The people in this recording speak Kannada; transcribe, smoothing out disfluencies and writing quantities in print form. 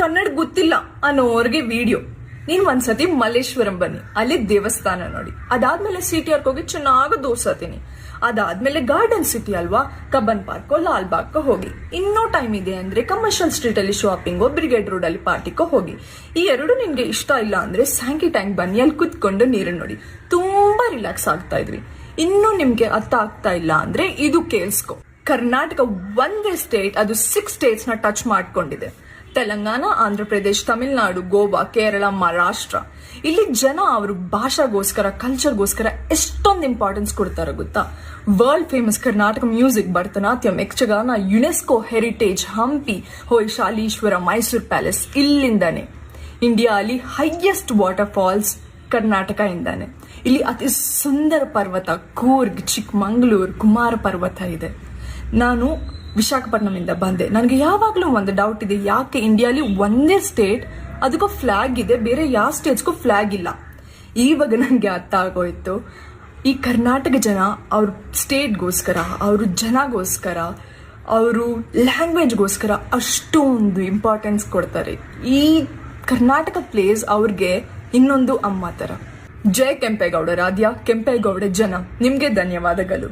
ಕನ್ನಡ ಗೊತ್ತಿಲ್ಲ ಅನ್ನೋರ್ಗೆ ವಿಡಿಯೋ. ನೀನ್ ಒಂದ್ಸತಿ ಮಲ್ಲೇಶ್ವರಂ ಬನ್ನಿ, ಅಲ್ಲಿ ದೇವಸ್ಥಾನ ನೋಡಿ. ಅದಾದ್ಮೇಲೆ ಸಿಟಿಆರ್ ಹೋಗಿ ಚೆನ್ನಾಗಿ ದೋಸೆ ತಿನ್ನಿ. ಅದಾದ್ಮೇಲೆ ಗಾರ್ಡನ್ ಸಿಟಿ ಅಲ್ವಾ, ಕಬ್ಬನ್ ಪಾರ್ಕೋ ಲಾಲ್ ಬಾಗ್ಕೋ ಹೋಗಿ. ಇನ್ನೂ ಟೈಮ್ ಇದೆ ಅಂದ್ರೆ ಕಮರ್ಷಿಯಲ್ ಸ್ಟ್ರೀಟ್ ಅಲ್ಲಿ ಶಾಪಿಂಗೋ, ಬ್ರಿಗೇಡ್ ರೋಡ್ ಅಲ್ಲಿ ಪಾರ್ಟಿಗೋ ಹೋಗಿ. ಈ ಎರಡು ನಿನ್ಗೆ ಇಷ್ಟ ಇಲ್ಲ ಅಂದ್ರೆ ಸ್ಯಾಂಕಿ ಟ್ಯಾಂಕ್ ಬನ್ನಿ, ಅಲ್ಲಿ ಕುತ್ಕೊಂಡು ನೀರನ್ನು ನೋಡಿ. ತುಂಬಾ ರಿಲ್ಯಾಕ್ಸ್ ಆಗ್ತಾ ಇದ್ವಿ. ಇನ್ನು ನಿಮ್ಗೆ ಅರ್ಥ ಆಗ್ತಾ ಇಲ್ಲ ಅಂದ್ರೆ ಇದು ಕೇಳಿಸ್ಕೊ. ಕರ್ನಾಟಕ ಒಂದೇ ಸ್ಟೇಟ್, ಅದು 6 ಸ್ಟೇಟ್ಸ್ ನ ಟಚ್ ಮಾಡ್ಕೊಂಡಿದೆ. ತೆಲಂಗಾಣ, ಆಂಧ್ರ ಪ್ರದೇಶ್, ತಮಿಳುನಾಡು, ಗೋವಾ, ಕೇರಳ, ಮಹಾರಾಷ್ಟ್ರ. ಇಲ್ಲಿ ಜನ ಅವ್ರ ಭಾಷೆಗೋಸ್ಕರ, ಕಲ್ಚರ್ಗೋಸ್ಕರ ಎಷ್ಟೊಂದು ಇಂಪಾರ್ಟೆನ್ಸ್ ಕೊಡ್ತಾರೆ ಗೊತ್ತಾ. World famous Karnataka music, Bharatanatyam, Yakshagana, UNESCO heritage, Hampi, Hoysaleshwara, Mysuru palace ಇಲ್ಲಿಂದಾನೆ. ಇಂಡಿಯಾ ಅಲ್ಲಿ ಹೈಯೆಸ್ಟ್ ವಾಟರ್ ಫಾಲ್ಸ್ ಕರ್ನಾಟಕ ಇಂದಾನೆ. ಇಲ್ಲಿ ಅತಿ ಸುಂದರ ಪರ್ವತ ಕೂರ್ಗ್, ಚಿಕ್ಕಮಂಗ್ಳೂರ್, ಕುಮಾರ ಪರ್ವತ ಇದೆ. ನಾನು ವಿಶಾಖಪಟ್ಟಣಂನಿಂದ ಬಂದೆ. ನನಗೆ ಯಾವಾಗ್ಲೂ ಒಂದು ಡೌಟ್ ಇದೆ, ಯಾಕೆ ಇಂಡಿಯಾಲಿ ಒಂದೇ ಸ್ಟೇಟ್ ಅದಕ್ಕೂ ಫ್ಲಾಗ್ ಇದೆ, ಬೇರೆ ಯಾವ ಸ್ಟೇಟ್ಸ್ಗೂ ಫ್ಲಾಗ್ ಇಲ್ಲ. ಇವಾಗ ನನಗೆ ಅರ್ಥ ಆಗೋಯ್ತು. ಈ ಕರ್ನಾಟಕ ಜನ ಅವ್ರ ಸ್ಟೇಟ್ಗೋಸ್ಕರ, ಅವ್ರ ಜನಗೋಸ್ಕರ, ಅವರು ಲ್ಯಾಂಗ್ವೇಜ್ಗೋಸ್ಕರ ಅಷ್ಟೊಂದು ಇಂಪಾರ್ಟೆನ್ಸ್ ಕೊಡ್ತಾರೆ. ಈ ಕರ್ನಾಟಕ ಪ್ಲೇಸ್ ಅವ್ರಿಗೆ ಇನ್ನೊಂದು ಅಮ್ಮ ತರ. ಜೈ ಕೆಂಪೇಗೌಡ ರಾಧ್ಯ, ಕೆಂಪೇಗೌಡ ಜನ. ನಿಮ್ಗೆ ಧನ್ಯವಾದಗಳು.